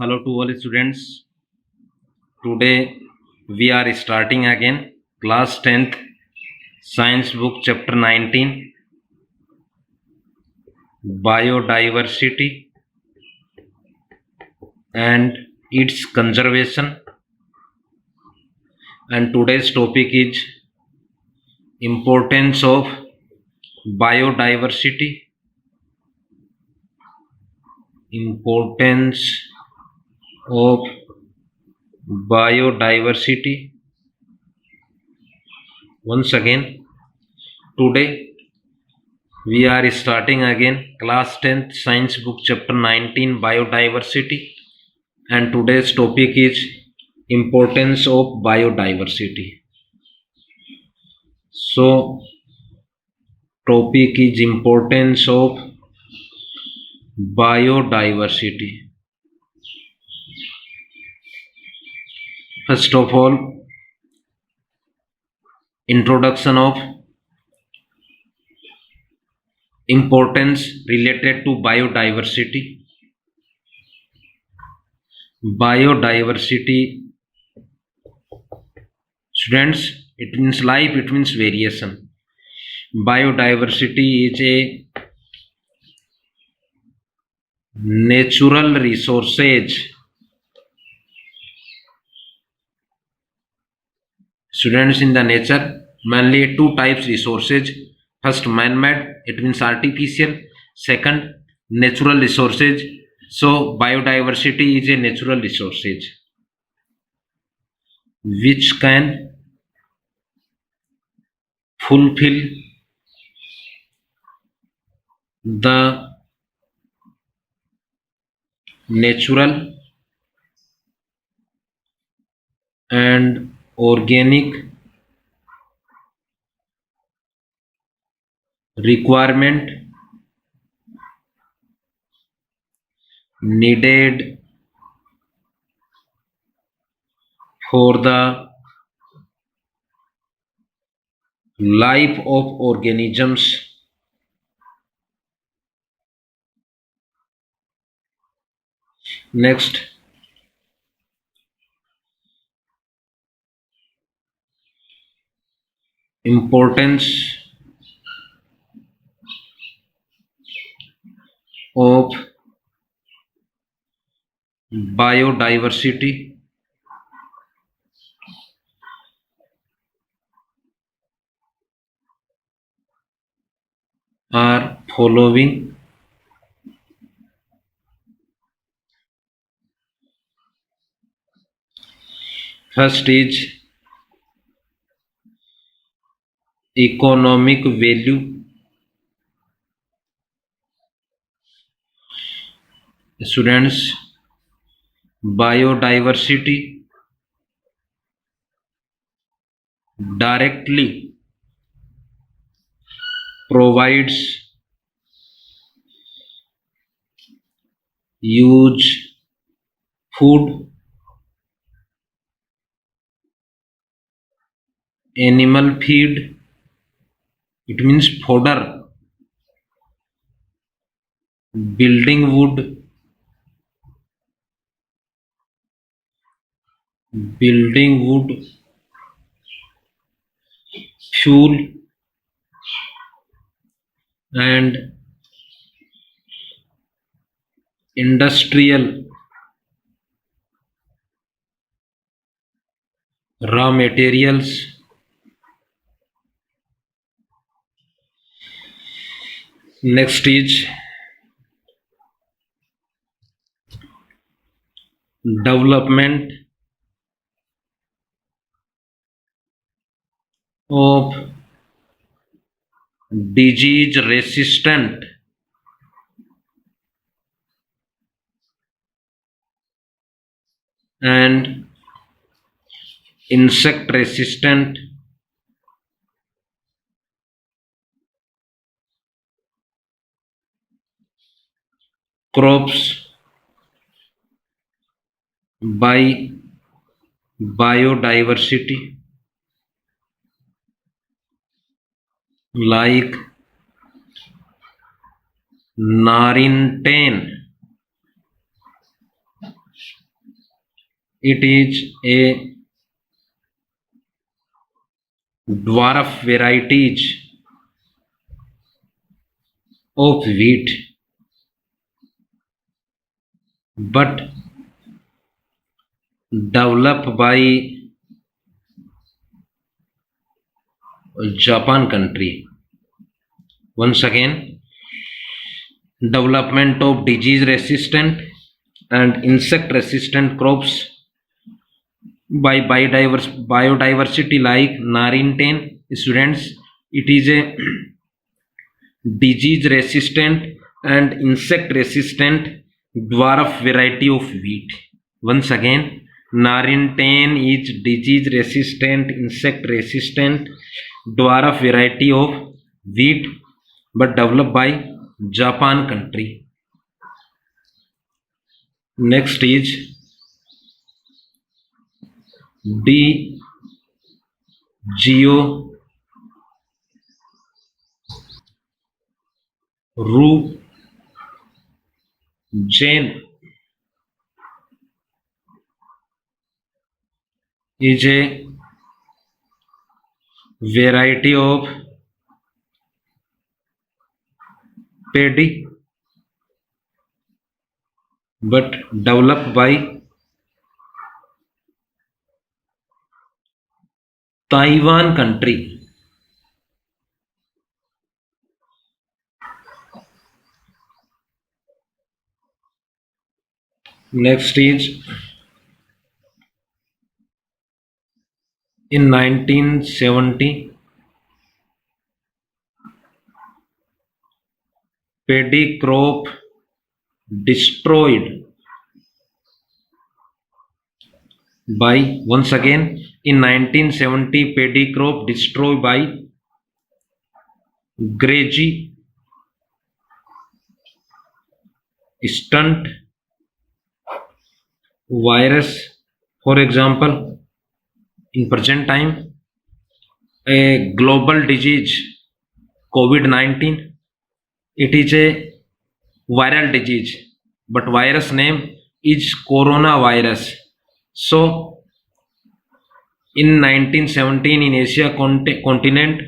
Hello to all students. Today we are starting again class 10th science book chapter 19 biodiversity and its conservation, and today's topic is importance of biodiversity. Importance of biodiversity. Once again, today we are starting again class 10th science book chapter 19 biodiversity, and today's topic is importance of biodiversity. So topic is importance of biodiversity. First of all, introduction of importance related to biodiversity. Biodiversity, students, it means life, it means variation. Biodiversity is a natural resources. Students, in the nature, mainly two types resources. First, man-made, it means artificial. Second, natural resources. So biodiversity is a natural resources which can fulfill the natural and organic requirement needed for the life of organisms. Next, importance of biodiversity are following. First is economic value. Students, biodiversity directly provides huge food, animal feed, it means fodder, building wood, building wood, fuel, and industrial raw materials. Next is development of disease resistant and insect resistant crops by biodiversity, like Narintan, It is a dwarf varieties of wheat, but developed by Japan country. Once again, development of disease resistant and insect resistant crops by biodiversity like Narinten students. It is a disease resistant and insect resistant dwarf variety of wheat. Once again, Narinten is disease resistant, insect resistant dwarf variety of wheat but developed by Japan country. Next is D. Geo Ru Jain is a variety of paddy but developed by Taiwan country. Next is in 1970 paddy crop destroyed by, once again, in 1970 paddy crop destroyed by Gregy stunt virus. For example, in present time, a global disease COVID-19, it is a viral disease, but virus name is coronavirus. So in 1917 in Asia continent,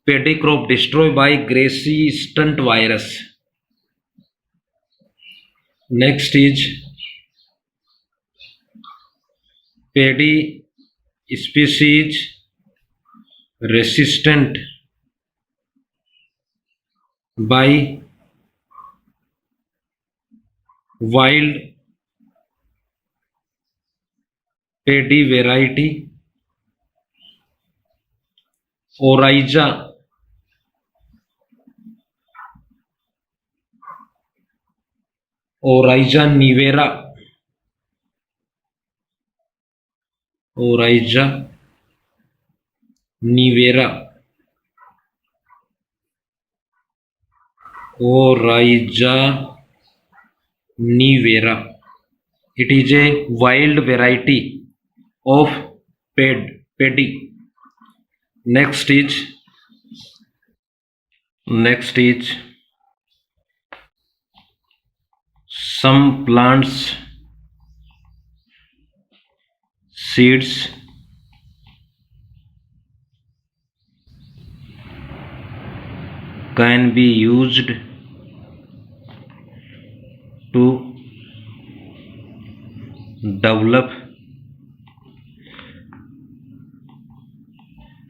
paddy crop destroyed by Gracie stunt virus. Next is paddy species resistant by wild paddy variety Oryza nivera. Oryza nivera. Oryza nivera. It is a wild variety of paddy. Next is some plants seeds can be used to develop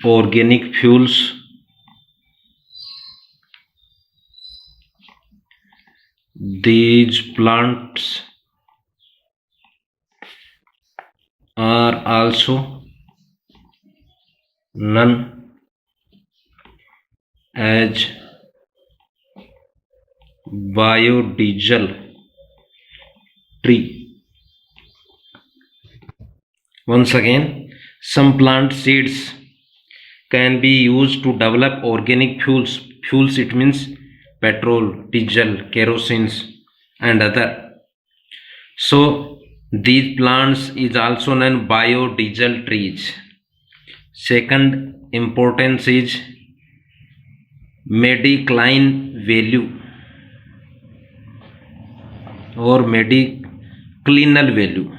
organic fuels. These plants are also known as biodiesel tree. Once again, some plant seeds can be used to develop organic fuels. Fuels, it means petrol, diesel, kerosene and other. So these plants is also known biodiesel trees. Second importance is medicline value or mediclinal value.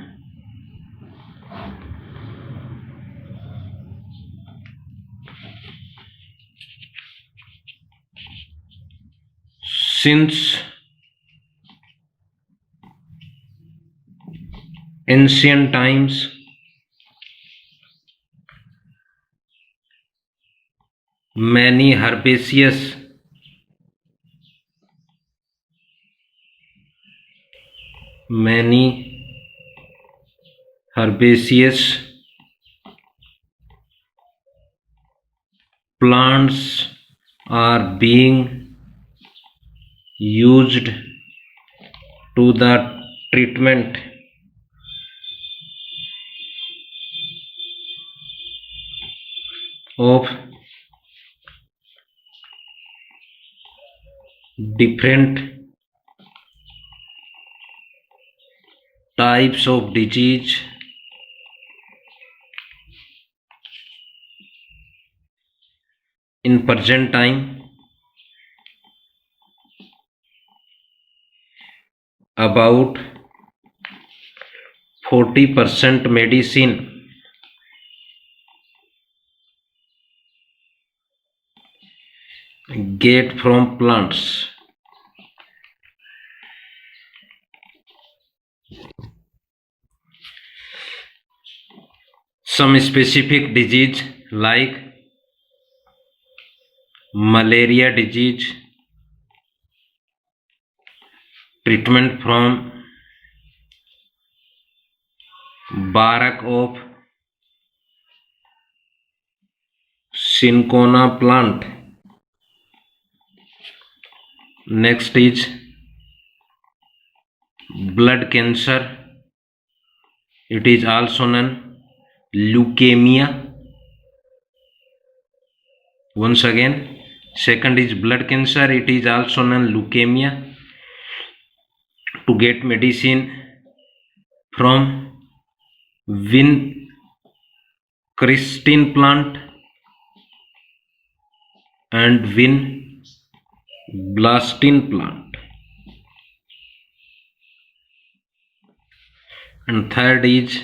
Since ancient times, many herbaceous plants are being used to the treatment of different types of disease in present time. About 40% medicine get from plants. Some specific disease like malaria disease, treatment from bark of cinchona plant. Next is blood cancer. It is also known leukemia. Once again, second is blood cancer. It is also known leukemia. To get medicine from vincristine plant and vinblastine plant. And third is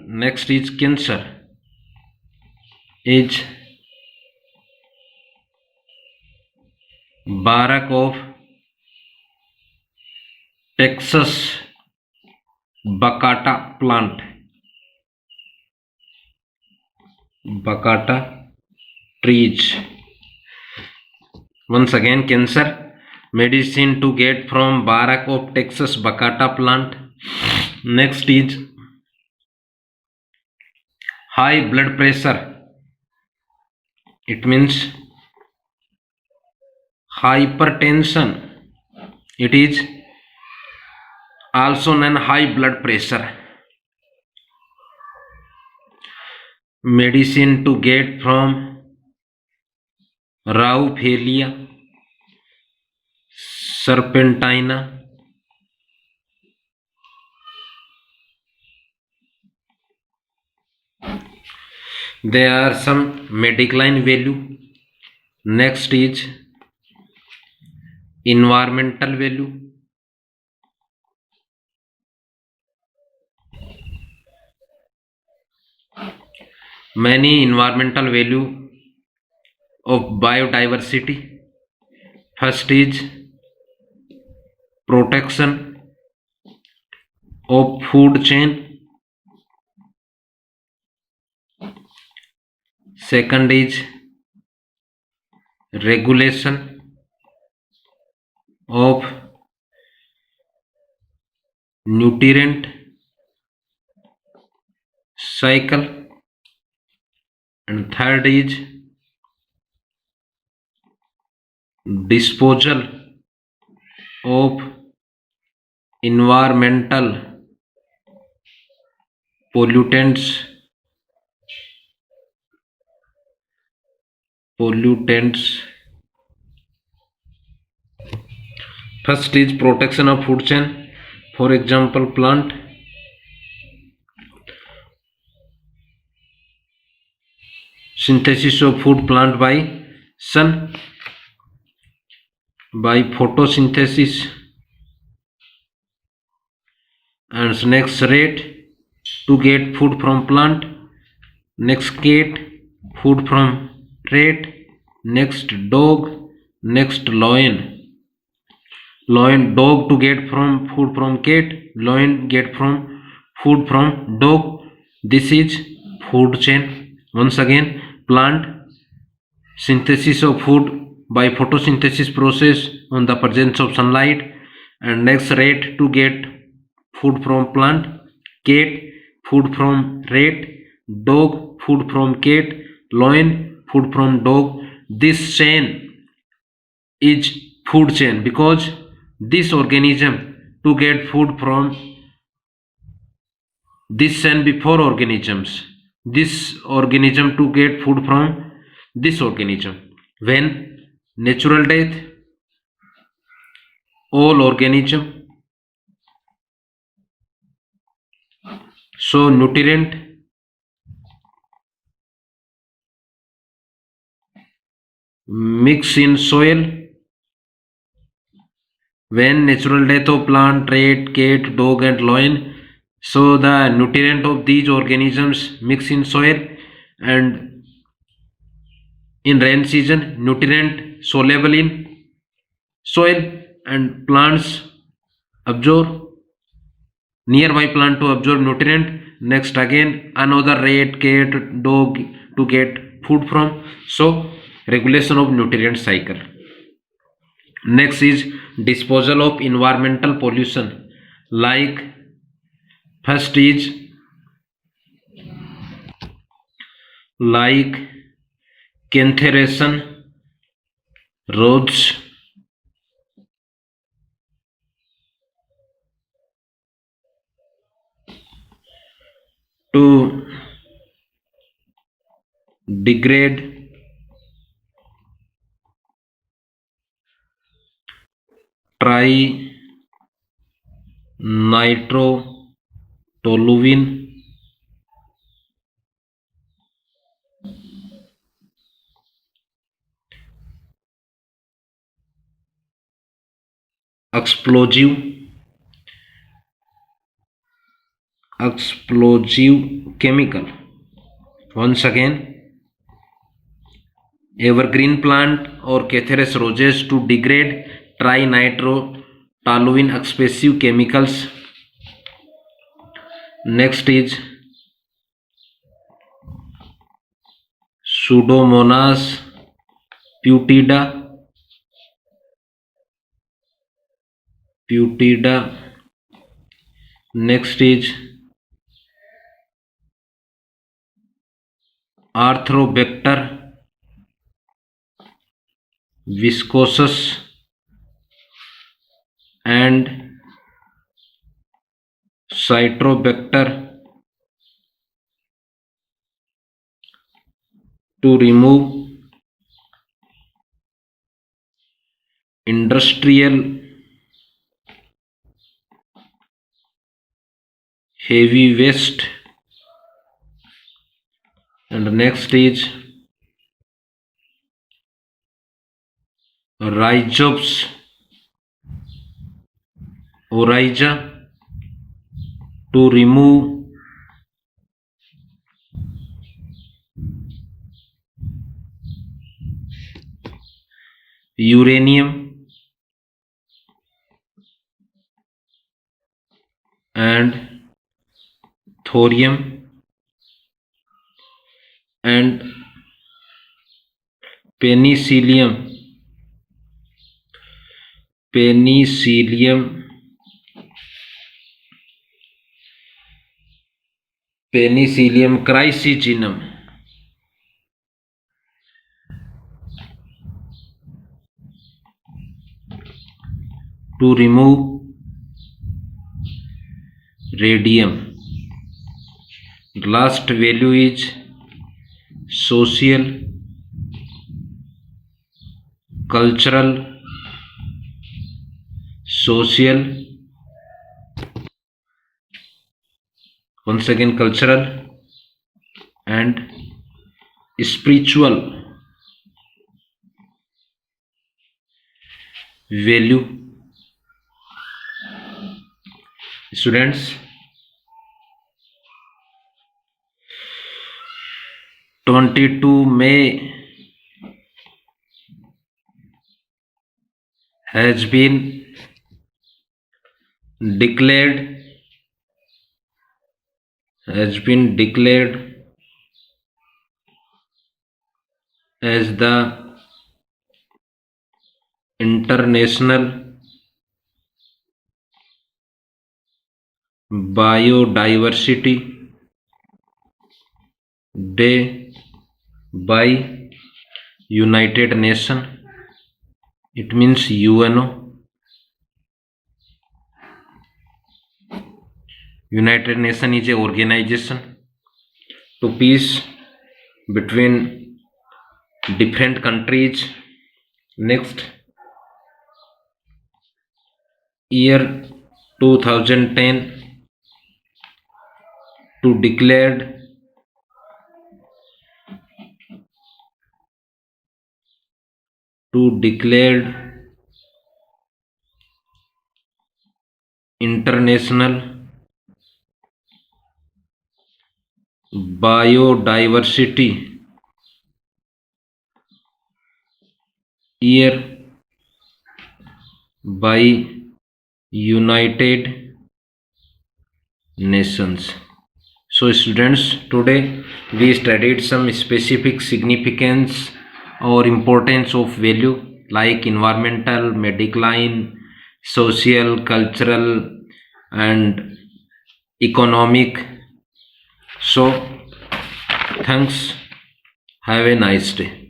next is cancer, is bark of Texas baccata plant, baccata trees. Once again, cancer medicine to get from bark of Texas baccata plant. Next is high blood pressure. It means hypertension. It is also known high blood pressure. Medicine to get from Rauwphalia serpentina. There are some medicinal value. Next is environmental value. Many environmental value of biodiversity. First is protection of food chain. Second is regulation of nutrient cycle, and third is disposal of environmental pollutants. First is protection of food chain. For example, plant synthesis of food plant by sun, by photosynthesis. And next rate to get food from plant. Next get food from trait. next dog, next lion. Lion, dog to get from food from cat, lion get from food from dog. This is food chain. Once again, plant synthesis of food by photosynthesis process on the presence of sunlight, and next rat to get food from plant, cat food from rat, dog food from cat, lion food from dog. This chain is food chain because this organism to get food from this chain before organisms, this organism to get food from this organism. When natural death, all organism so nutrient mix in soil. When natural death of plant, rat, cat, dog and lion, so the nutrient of these organisms mix in soil, and in rain season nutrient soluble in soil and plants absorb, nearby plant to absorb nutrient. Next again another rat, cat, dog to get food from. So regulation of nutrient cycle. Next is disposal of environmental pollution. Like first is like cantheration, roads, to degrade trinitrotoluene, explosive chemical. Once again, evergreen plant or Cantheres roses to degrade trinitrotoluene explosive chemicals. Next is Pseudomonas putida. Next is Arthrobacter viscosus and Citrobacter to remove industrial heavy waste. And next is Rhizops oryza to remove uranium and thorium and penicillium chrysogenum to remove radium. Last value is social, cultural, once again cultural and spiritual value. Students, 22 May has been declared has been declared as the International Biodiversity Day by United Nations. It means UNO. United Nations is a organization to peace between different countries. Next year 2010 to declared International Biodiversity Year by United Nations. So students, today we studied some specific significance or importance of value like environmental, medical, social, cultural and economic. So thanks. Have a nice day.